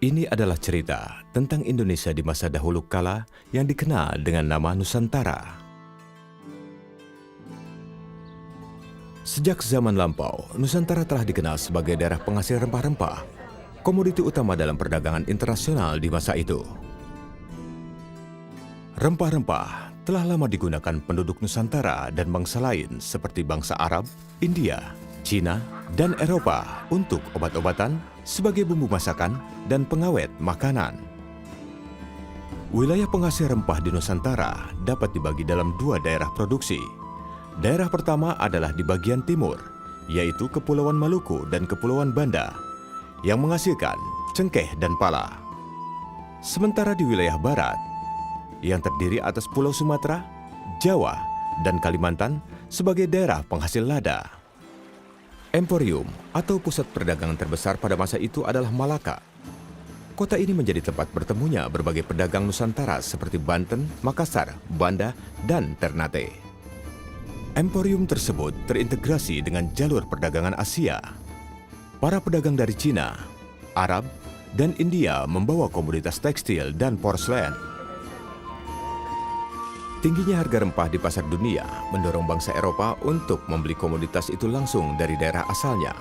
Ini adalah cerita tentang Indonesia di masa dahulu kala yang dikenal dengan nama Nusantara. Sejak zaman lampau, Nusantara telah dikenal sebagai daerah penghasil rempah-rempah, komoditi utama dalam perdagangan internasional di masa itu. Rempah-rempah telah lama digunakan penduduk Nusantara dan bangsa lain seperti bangsa Arab, India, Cina, dan Eropa untuk obat-obatan, sebagai bumbu masakan, dan pengawet makanan. Wilayah penghasil rempah di Nusantara dapat dibagi dalam dua daerah produksi. Daerah pertama adalah di bagian timur, yaitu Kepulauan Maluku dan Kepulauan Banda, yang menghasilkan cengkeh dan pala. Sementara di wilayah barat, yang terdiri atas Pulau Sumatera, Jawa, dan Kalimantan sebagai daerah penghasil lada. Emporium atau pusat perdagangan terbesar pada masa itu adalah Malaka. Kota ini menjadi tempat bertemunya berbagai pedagang Nusantara seperti Banten, Makassar, Banda, dan Ternate. Emporium tersebut terintegrasi dengan jalur perdagangan Asia. Para pedagang dari Cina, Arab, dan India membawa komoditas tekstil dan porselen. Tingginya harga rempah di pasar dunia mendorong bangsa Eropa untuk membeli komoditas itu langsung dari daerah asalnya.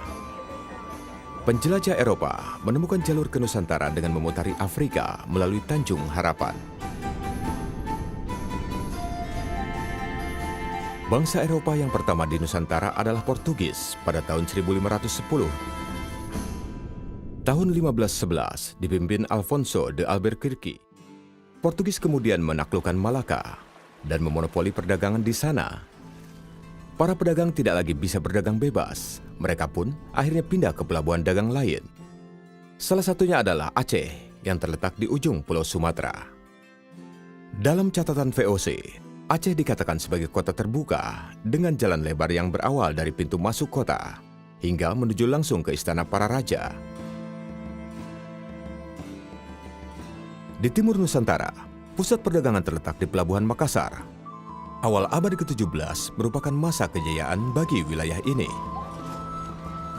Penjelajah Eropa menemukan jalur ke Nusantara dengan memutari Afrika melalui Tanjung Harapan. Bangsa Eropa yang pertama di Nusantara adalah Portugis pada tahun 1510. Tahun 1511 dipimpin Alfonso de Albuquerque. Portugis kemudian menaklukkan Malaka dan memonopoli perdagangan di sana. Para pedagang tidak lagi bisa berdagang bebas. Mereka pun akhirnya pindah ke pelabuhan dagang lain. Salah satunya adalah Aceh yang terletak di ujung Pulau Sumatera. Dalam catatan VOC, Aceh dikatakan sebagai kota terbuka dengan jalan lebar yang berawal dari pintu masuk kota hingga menuju langsung ke istana para raja. Di timur Nusantara, pusat perdagangan terletak di Pelabuhan Makassar. Awal abad ke-17 merupakan masa kejayaan bagi wilayah ini.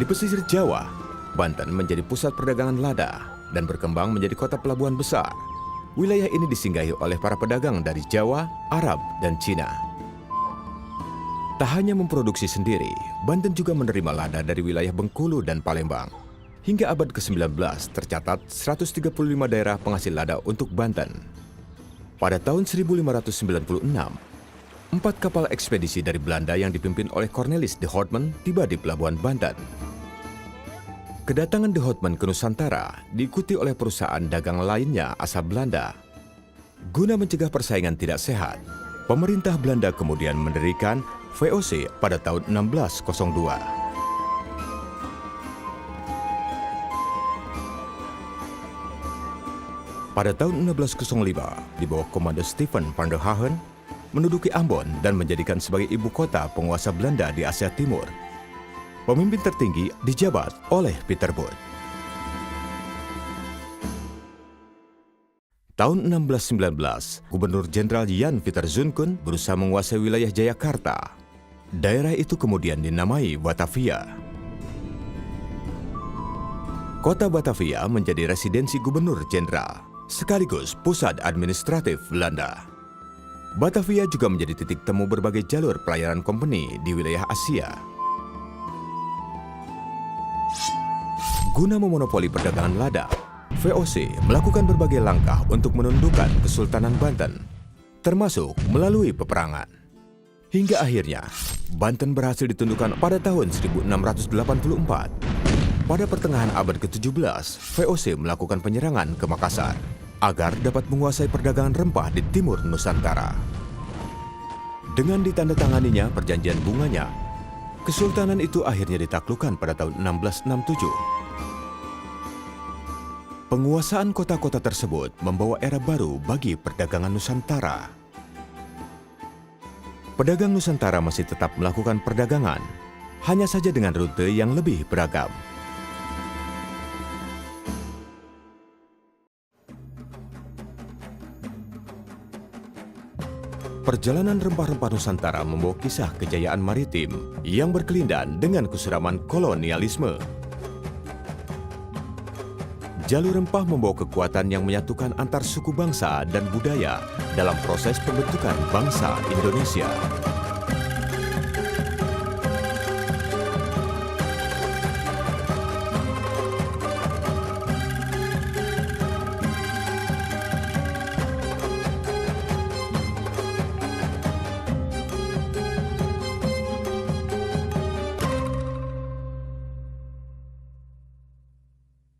Di pesisir Jawa, Banten menjadi pusat perdagangan lada dan berkembang menjadi kota pelabuhan besar. Wilayah ini disinggahi oleh para pedagang dari Jawa, Arab, dan Cina. Tak hanya memproduksi sendiri, Banten juga menerima lada dari wilayah Bengkulu dan Palembang. Hingga abad ke-19 tercatat 135 daerah penghasil lada untuk Banten. Pada tahun 1596, 4 kapal ekspedisi dari Belanda yang dipimpin oleh Cornelis de Houtman tiba di Pelabuhan Banten. Kedatangan de Houtman ke Nusantara diikuti oleh perusahaan dagang lainnya asal Belanda. Guna mencegah persaingan tidak sehat, pemerintah Belanda kemudian mendirikan VOC pada tahun 1602. Pada tahun 1605, di bawah komando Stephen van der Hagen, menduduki Ambon dan menjadikan sebagai ibu kota penguasa Belanda di Asia Timur. Pemimpin tertinggi dijabat oleh Pieter Both. Tahun 1619, Gubernur Jenderal Jan Pieter Zoon berusaha menguasai wilayah Jayakarta. Daerah itu kemudian dinamai Batavia. Kota Batavia menjadi residensi Gubernur Jenderal, sekaligus pusat administratif Belanda. Batavia juga menjadi titik temu berbagai jalur pelayaran kompeni di wilayah Asia. Guna memonopoli perdagangan lada, VOC melakukan berbagai langkah untuk menundukkan Kesultanan Banten, termasuk melalui peperangan. Hingga akhirnya, Banten berhasil ditundukkan pada tahun 1684. Pada pertengahan abad ke-17, VOC melakukan penyerangan ke Makassar agar dapat menguasai perdagangan rempah di timur Nusantara. Dengan ditandatanganinya perjanjian bunganya, Kesultanan itu akhirnya ditaklukkan pada tahun 1667. Penguasaan kota-kota tersebut membawa era baru bagi perdagangan Nusantara. Pedagang Nusantara masih tetap melakukan perdagangan, hanya saja dengan rute yang lebih beragam. Perjalanan rempah-rempah Nusantara membawa kisah kejayaan maritim yang berkelindan dengan kesuraman kolonialisme. Jalur rempah membawa kekuatan yang menyatukan antar suku bangsa dan budaya dalam proses pembentukan bangsa Indonesia.